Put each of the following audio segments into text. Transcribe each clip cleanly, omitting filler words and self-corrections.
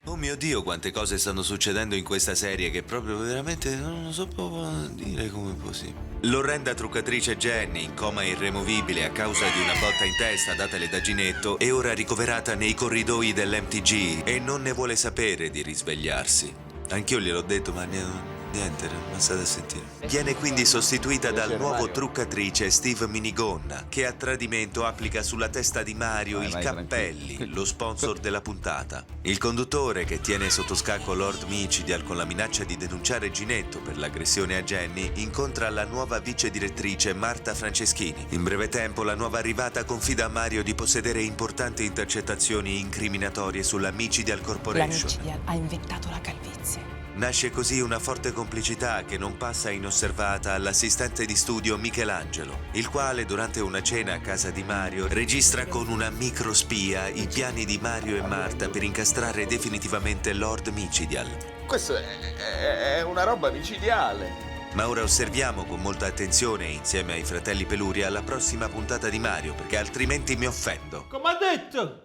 Oh mio Dio, quante cose stanno succedendo in questa serie che proprio veramente non lo so proprio dire come è possibile. L'orrenda truccatrice Jenny, in coma irremovibile a causa di una botta in testa datale da Ginetto, è ora ricoverata nei corridoi dell'MTG e non ne vuole sapere di risvegliarsi. Anch'io gliel'ho detto, ma niente, non state a sentire. Viene quindi sostituita dal nuovo truccatrice Steve Minigonna, che a tradimento applica sulla testa di Mario i cappelli, lo sponsor della puntata. Il conduttore, che tiene sotto scacco Lord Micidial con la minaccia di denunciare Ginetto per l'aggressione a Jenny, incontra la nuova vice direttrice Marta Franceschini. In breve tempo la nuova arrivata confida a Mario di possedere importanti intercettazioni incriminatorie sulla Micidial La Corporation. Micidial ha inventato la calvizie. Nasce così una forte complicità che non passa inosservata all'assistente di studio Michelangelo, il quale durante una cena a casa di Mario registra con una microspia i piani di Mario e Marta per incastrare definitivamente Lord Micidial. Questo è una roba micidiale. Ma ora osserviamo con molta attenzione, insieme ai fratelli Peluria, la prossima puntata di Mario, perché altrimenti mi offendo. Come ha detto?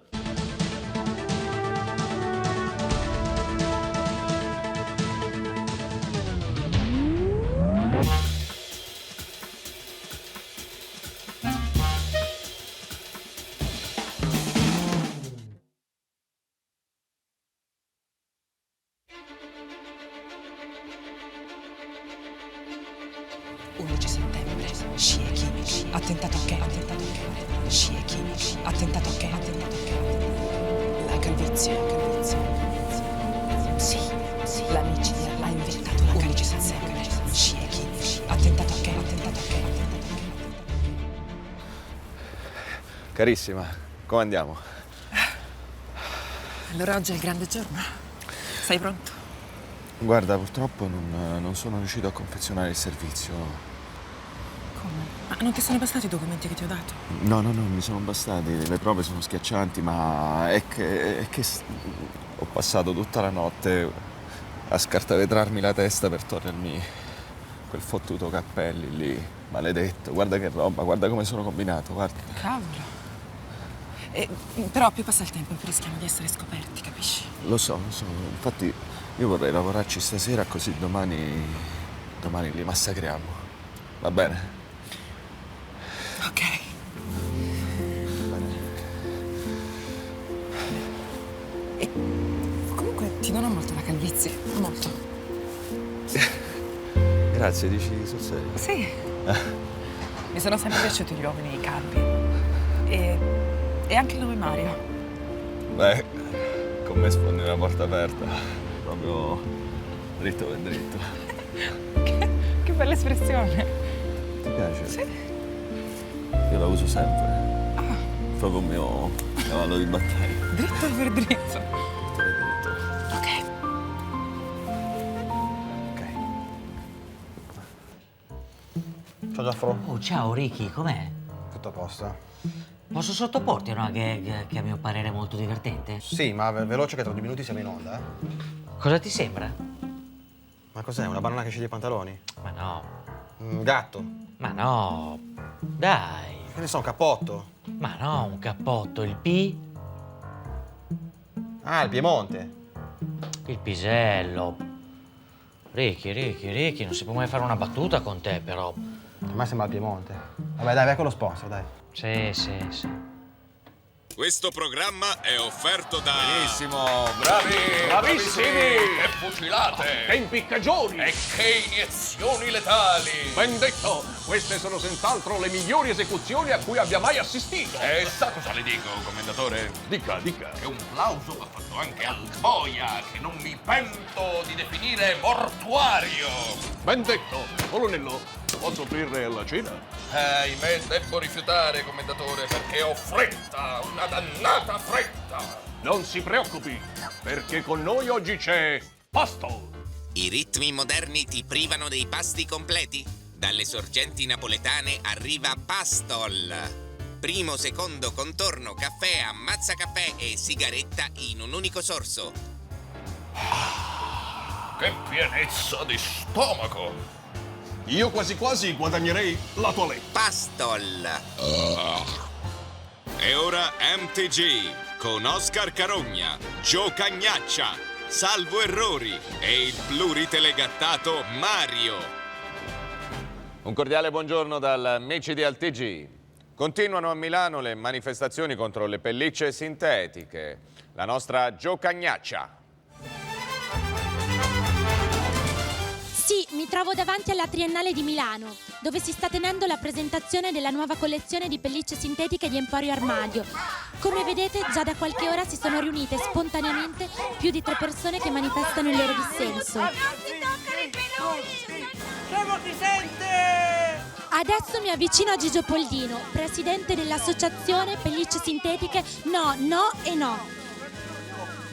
11 settembre, Scieki, attentato a Kevin, Scieki, attentato a Kevin, la calvizie. Sì, la Micidial ha inventato la calvizie. Scieki, attentato a Kevin. Carissima, come andiamo? Allora oggi è il grande giorno. Sei pronto? Guarda, purtroppo non sono riuscito a confezionare il servizio. Come? Ma non ti sono bastati i documenti che ti ho dato? No, mi sono bastati. Le prove sono schiaccianti, ma è che ho passato tutta la notte a scartavetrarmi la testa per togliermi quel fottuto cappelli lì. Maledetto, guarda che roba, guarda come sono combinato, guarda. Cavolo. Però più passa il tempo più rischiamo di essere scoperti, capisci? Lo so. Infatti io vorrei lavorarci stasera così domani li massacriamo. Va bene? Ok. Va bene. E comunque ti dono molto la calvizie, molto. Grazie, dici sul serio? Sì. Mi sono sempre piaciuti gli uomini calvi. E anche il nome Mario. Beh, con me sfondi una porta aperta. Proprio dritto per dritto. Che bella espressione. Ti piace? Sì. Io la uso sempre. Proprio un mio cavallo di battaglia. Dritto per dritto. Dritto per dritto. Ok. Ciao Giaffro, Oh, ciao Ricky, com'è? tutto a posto? Posso sottoporti a una gag che a mio parere è molto divertente? Sì, ma veloce che tra 2 minuti siamo in onda, Cosa ti sembra? Ma cos'è, una banana che sceglie i pantaloni? Ma no, Un gatto? ma no, dai, Che ne so, un cappotto? ma no, un cappotto, il P, Ah, il Piemonte! il pisello. Ricky, non si può mai fare una battuta con te, però. A me sembra il Piemonte. Vabbè, dai, vai con lo sponsor, dai. Sì. Questo programma è offerto da... Benissimo, bravi! Bravissimi! Che fucilate! Che impiccagioni! E che iniezioni letali! Ben detto! Queste sono senz'altro le migliori esecuzioni a cui abbia mai assistito! E sa cosa le dico, commendatore? Dica. Che un plauso va fatto anche al boia, che non mi pento di definire mortuario! Ben detto! Colonnello, posso offrirle la cena? Ahimè, devo rifiutare, commendatore, perché ho fretta, una dannata fretta! Non si preoccupi, perché con noi oggi c'è Pasto! I ritmi moderni ti privano dei pasti completi? Dalle sorgenti napoletane arriva Pastol. Primo, secondo, contorno, caffè, ammazzacaffè e sigaretta in un unico sorso. Che pienezza di stomaco! Io quasi guadagnerei la toilette. Pastol. E ora MTG con Oscar Carogna, Gio Cagnaccia, Salvo Errori e il pluritelegattato Mario. Un cordiale buongiorno dal Amici di TG. Continuano a Milano le manifestazioni contro le pellicce sintetiche. La nostra Gio Cagnaccia. Sì, mi trovo davanti alla Triennale di Milano, dove si sta tenendo la presentazione della nuova collezione di pellicce sintetiche di Emporio Armadio. Come vedete, già da qualche ora si sono riunite spontaneamente più di 3 persone che manifestano il loro dissenso. Adesso mi avvicino a Gigio Poldino, presidente dell'associazione Pellicce Sintetiche No, No e No.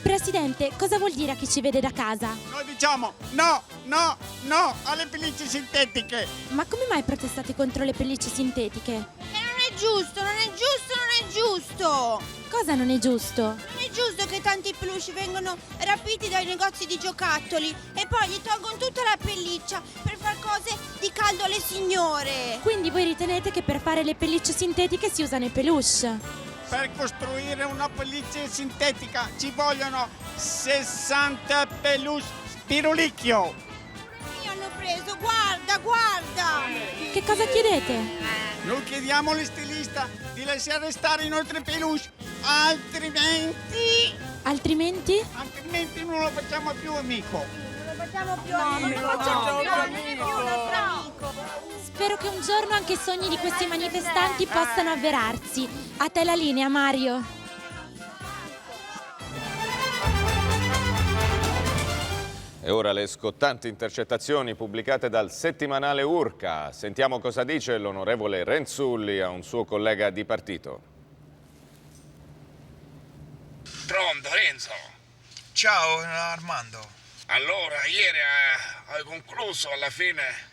Presidente, cosa vuol dire a chi ci vede da casa? Noi diciamo no, no, no alle pellicce sintetiche. Ma come mai protestate contro le pellicce sintetiche? Non è giusto, non è giusto, non è giusto! Cosa non è giusto? Non è giusto che tanti peluche vengono rapiti dai negozi di giocattoli e poi gli tolgono tutta la pelliccia per far cose di caldo alle signore. Quindi voi ritenete che per fare le pellicce sintetiche si usano i peluche? Per costruire una pelliccia sintetica ci vogliono 60 peluche spirulicchio. Mi hanno preso, guarda, guarda! Che cosa chiedete? Noi chiediamo allo stilista di lasciare stare i nostri peluche, altrimenti... Altrimenti? Altrimenti non lo facciamo più amico. Non lo facciamo più amico. Spero che un giorno anche i sogni di questi manifestanti possano avverarsi. A te la linea, Mario. E ora le scottanti intercettazioni pubblicate dal settimanale Urca. Sentiamo cosa dice l'onorevole Renzulli a un suo collega di partito. Pronto, Renzo? Ciao, Armando. Allora, ieri hai concluso alla fine?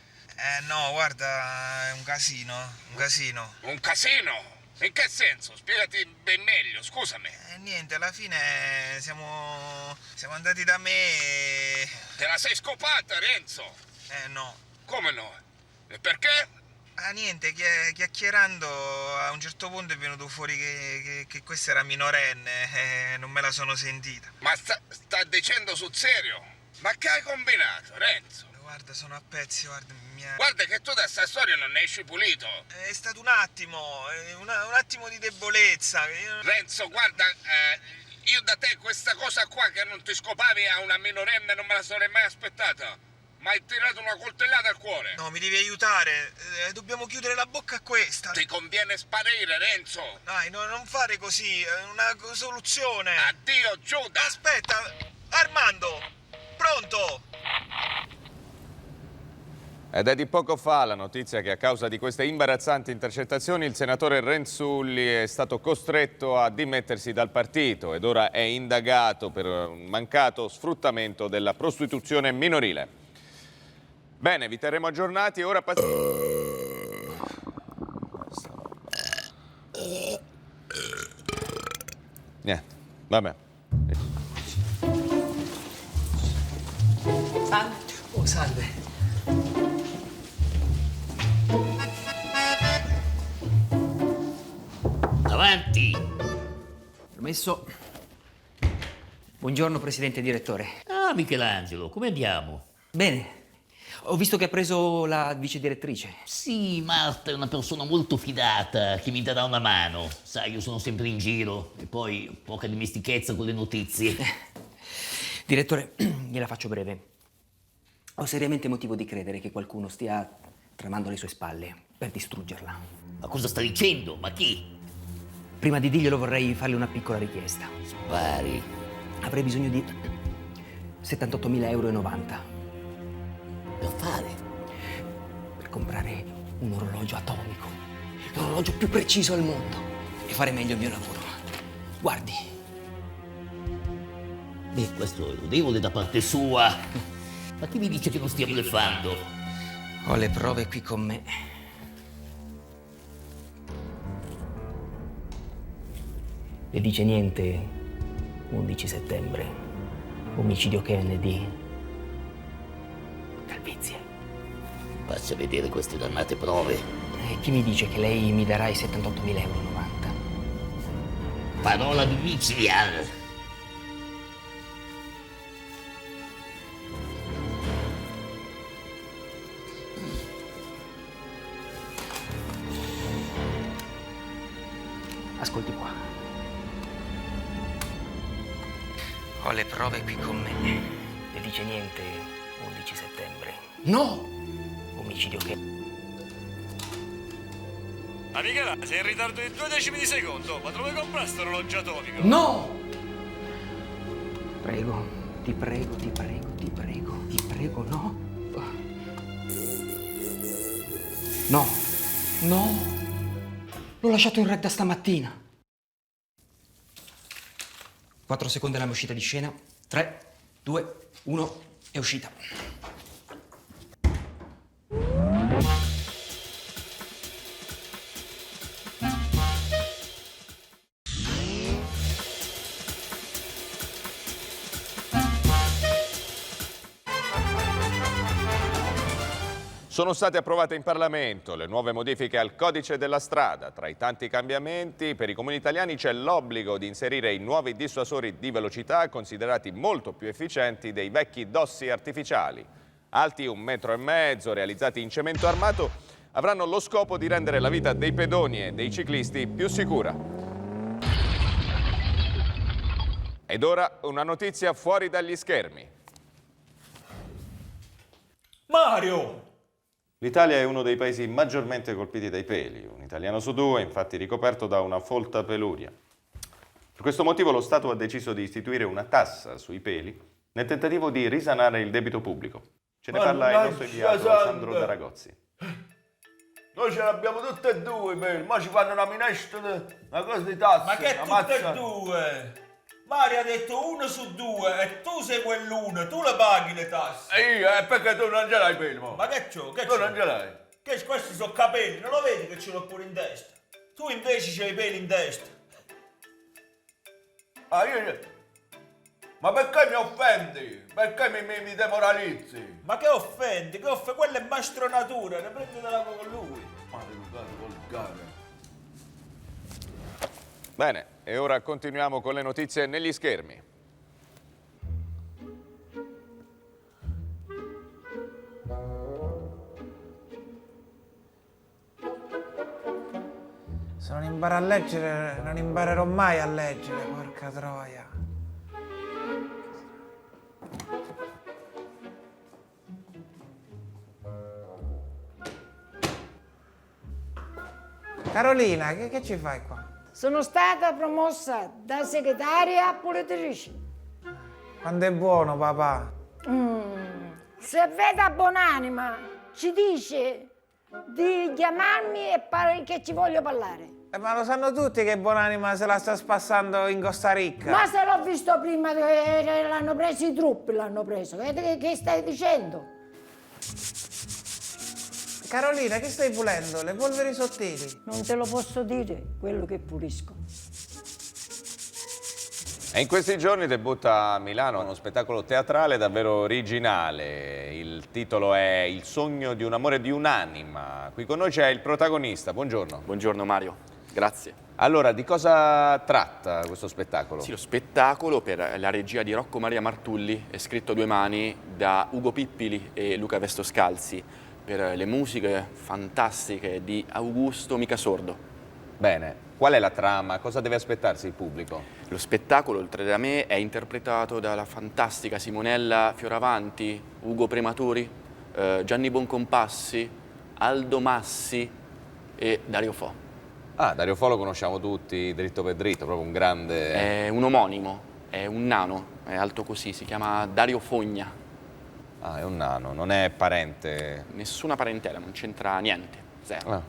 No, guarda, è un casino, un casino. Un casino? In che senso? Spiegati ben meglio, scusami. Niente, alla fine siamo andati da me e... Te la sei scopata, Renzo? No. Come no? E perché? Niente, chiacchierando a un certo punto è venuto fuori che questa era minorenne e non me la sono sentita. Ma sta dicendo sul serio? Ma che hai combinato, Renzo? Guarda, sono a pezzi, guarda, Guarda che tu da sta storia non ne esci pulito. È stato un attimo, un attimo di debolezza. Renzo, guarda, io da te questa cosa qua che non ti scopavi a una minorenne non me la sarei mai aspettata. Ma hai tirato una coltellata al cuore. No, mi devi aiutare, dobbiamo chiudere la bocca a questa. Ti conviene sparire, Renzo. Dai, non fare così, è una soluzione. Addio, Giuda. Aspetta, Armando, pronto? Ed è di poco fa la notizia che a causa di queste imbarazzanti intercettazioni il senatore Renzulli è stato costretto a dimettersi dal partito ed ora è indagato per un mancato sfruttamento della prostituzione minorile. Bene, vi terremo aggiornati e ora niente, vabbè. Salve. Oh, salve. Avanti! Permesso. Buongiorno, presidente e direttore. Ah, Michelangelo, come andiamo? Bene. Ho visto che ha preso la vice direttrice. Sì, Marta è una persona molto fidata che mi darà una mano. Sai, io sono sempre in giro e poi poca dimestichezza con le notizie. Direttore, gliela faccio breve. Ho seriamente motivo di credere che qualcuno stia tramando alle sue spalle per distruggerla. Ma cosa sta dicendo? Ma chi? Prima di dirglielo vorrei farle una piccola richiesta. Spari. Avrei bisogno di 78.090 euro. Per fare? Per comprare un orologio atomico. L'orologio più preciso al mondo. E fare meglio il mio lavoro. Guardi. Beh, questo è lodevole da parte sua. Ma chi mi dice che non stia bluffando? Ho le prove qui con me. Le dice niente 11 settembre, omicidio Kennedy, calvizie. Faccia vedere queste dannate prove. E chi mi dice che lei mi darà i 78.000,90 euro? Parola domiciliare. Ascolti qua. Ho le prove qui con me. Ne dice niente 11 settembre. No! Omicidio che... Amica, sei in ritardo di 2 decimi di secondo, ma dove compraste sto orologio atomico? No! Prego, ti prego, ti prego, ti prego, ti prego, no! No! No! L'ho lasciato in retta stamattina. 4 secondi alla mia uscita di scena. 3, 2, 1, è uscita. Sono state approvate in Parlamento le nuove modifiche al codice della strada. Tra i tanti cambiamenti, per i comuni italiani c'è l'obbligo di inserire i nuovi dissuasori di velocità, considerati molto più efficienti dei vecchi dossi artificiali. Alti 1,5 metri, realizzati in cemento armato, avranno lo scopo di rendere la vita dei pedoni e dei ciclisti più sicura. Ed ora una notizia fuori dagli schermi. Mario! L'Italia è uno dei paesi maggiormente colpiti dai peli. Un italiano su 2 è infatti ricoperto da una folta peluria. Per questo motivo lo Stato ha deciso di istituire una tassa sui peli nel tentativo di risanare il debito pubblico. Ce ne parla il nostro inviato Sandro D'Aragozzi. Noi ce l'abbiamo tutte e due i peli, ma ci fanno una minestra, una cosa di tasse. Ma che una tutte e mazza. due? Mario ha detto 1 su 2 e tu sei quell'uno, tu le paghi le tasse. E io, perché tu non ce l'hai i peli, mo? Ma che c'ho? Che Tu c'ho? non ce l'hai. Che questi sono capelli, non lo vedi che ce l'ho pure in testa? Tu invece c'hai i peli in testa. Ah, io... Ma perché mi offendi? Perché mi demoralizzi? Ma che offendi? Che offendi? Quella è mastronatura, ne prendetela con lui. Maleducato volgare. Bene, e ora continuiamo con le notizie negli schermi. Se non imparo a leggere, non imparerò mai a leggere, porca troia. Carolina, che ci fai qua? Sono stata promossa da segretaria a politrice. Quando è buono, papà? Se veda Buonanima ci dice di chiamarmi e pare che ci voglio parlare. Ma lo sanno tutti che Buonanima se la sta spassando in Costa Rica. Ma se l'ho visto prima che l'hanno preso i truppi, l'hanno preso. Che stai dicendo? Carolina, che stai pulendo? Le polveri sottili. Non te lo posso dire, quello che pulisco. E in questi giorni debutta a Milano uno spettacolo teatrale davvero originale. Il titolo è Il sogno di un amore di un'anima. Qui con noi c'è il protagonista. Buongiorno. Buongiorno Mario, grazie. Allora, di cosa tratta questo spettacolo? Sì, lo spettacolo per la regia di Rocco Maria Martulli è scritto a 2 mani da Ugo Pippili e Luca Vestoscalzi per le musiche fantastiche di Augusto Micasordo. Bene, qual è la trama? Cosa deve aspettarsi il pubblico? Lo spettacolo, oltre da me, è interpretato dalla fantastica Simonella Fioravanti, Ugo Prematuri, Gianni Boncompassi, Aldo Massi e Dario Fo. Ah, Dario Fo lo conosciamo tutti, dritto per dritto, proprio un grande... È un omonimo, è un nano, è alto così, si chiama Dario Fogna. Ah, è un nano, non è parente? Nessuna parentela, non c'entra niente, zero. Ah,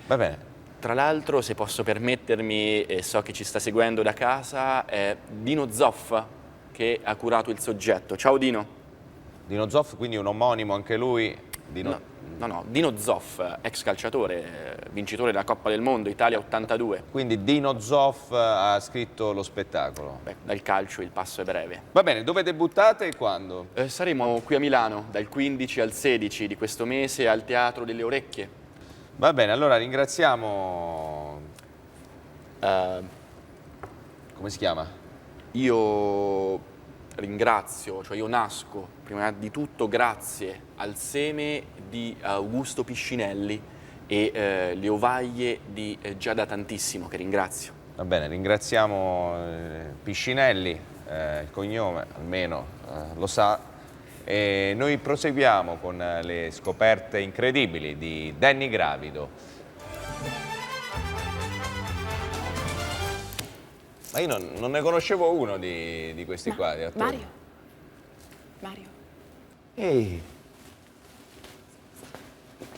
va bene. Tra l'altro, se posso permettermi, e so che ci sta seguendo da casa, è Dino Zoffa che ha curato il soggetto. Ciao Dino. Dino Zoff, quindi un omonimo anche lui? No, Dino Zoff, ex calciatore, vincitore della Coppa del Mondo, Italia 82. Quindi Dino Zoff ha scritto lo spettacolo? Beh, dal calcio il passo è breve. Va bene, dove debuttate e quando? Saremo qui a Milano, dal 15 al 16 di questo mese al Teatro delle Orecchie. Va bene, allora ringraziamo... come si chiama? Io ringrazio, cioè io nasco, prima di tutto grazie al seme di Augusto Piscinelli e le ovaglie di Giada Tantissimo, che ringrazio. Va bene, ringraziamo Piscinelli, il cognome almeno lo sa, e noi proseguiamo con le scoperte incredibili di Danny Gravido. Ma io non ne conoscevo uno di questi qua, di attori. Mario. Ehi.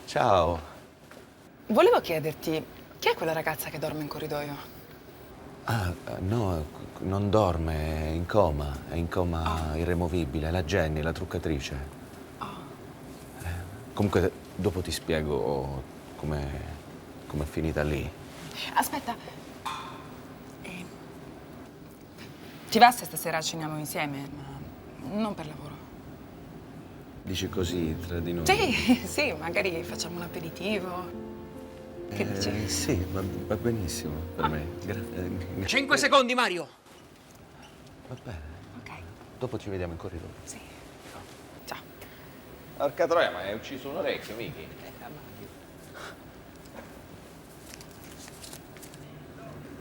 Ciao. Volevo chiederti, chi è quella ragazza che dorme in corridoio? Ah, no, non dorme, è in coma irremovibile, è la Jenny, la truccatrice. Comunque, dopo ti spiego com'è finita lì. Aspetta. Ti va se stasera ceniamo insieme, ma non per lavoro? Dici così, tra di noi? Sì, magari facciamo un aperitivo. Che dici? Sì, va benissimo per me. 5 secondi, Mario! Va bene. Ok. Dopo ci vediamo in corridoio. Sì. Porca troia, ma hai ucciso un orecchio, Miki.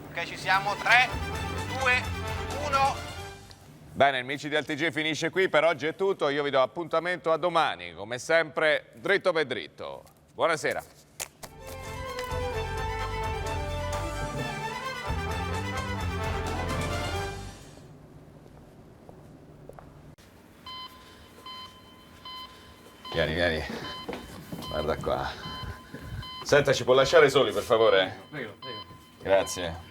Ok, ci siamo. 3, 2, 1. Bene, il Micidi al TG finisce qui, per oggi è tutto. Io vi do appuntamento a domani, come sempre, dritto per dritto. Buonasera. Vieni. Guarda qua. Senta, ci può lasciare soli, per favore? Prego. Grazie.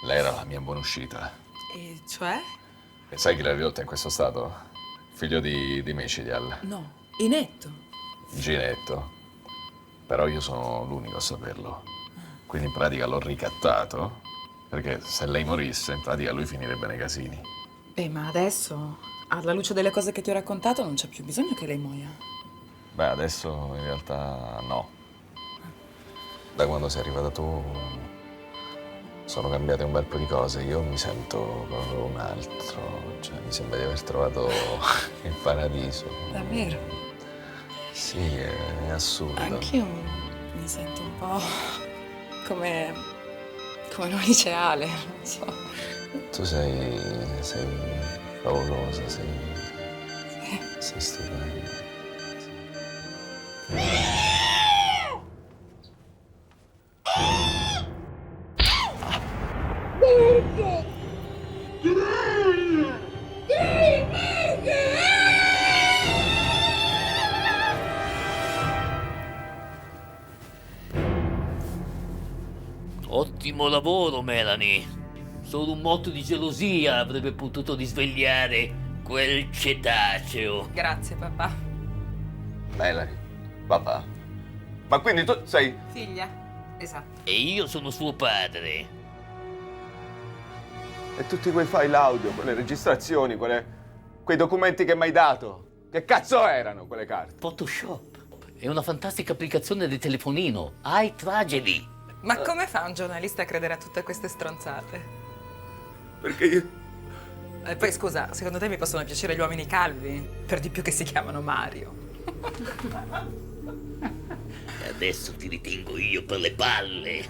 Lei era la mia buona uscita. E cioè? E sai chi l'ha ridotta in questo stato? Figlio di Micidial. No, Inetto. Ginetto. Però io sono l'unico a saperlo. Quindi in pratica l'ho ricattato, perché se lei morisse, in pratica lui finirebbe nei casini. Beh, ma adesso, alla luce delle cose che ti ho raccontato, non c'è più bisogno che lei muoia. Beh, adesso in realtà no. Da quando sei arrivata tu sono cambiate un bel po' di cose. Io mi sento proprio un altro. Cioè, mi sembra di aver trovato il paradiso. Davvero? Sì, è assurdo. Anch'io mi sento un po' come lo dice Ale, non so. Tu sei favolosa, sei stupenda. Ottimo lavoro, Melanie. Solo un motto di gelosia avrebbe potuto risvegliare quel cetaceo. Grazie, papà. Melanie, papà. Ma quindi tu sei... Figlia, esatto. E io sono suo padre. E tutti quei file audio, quelle registrazioni, quei documenti che mi hai dato? Che cazzo erano quelle carte? Photoshop. È una fantastica applicazione di telefonino. iTragedy. Ma come fa un giornalista a credere a tutte queste stronzate? Perché io... E poi scusa, secondo te mi possono piacere gli uomini calvi? Per di più che si chiamano Mario. E adesso ti ritengo io per le palle.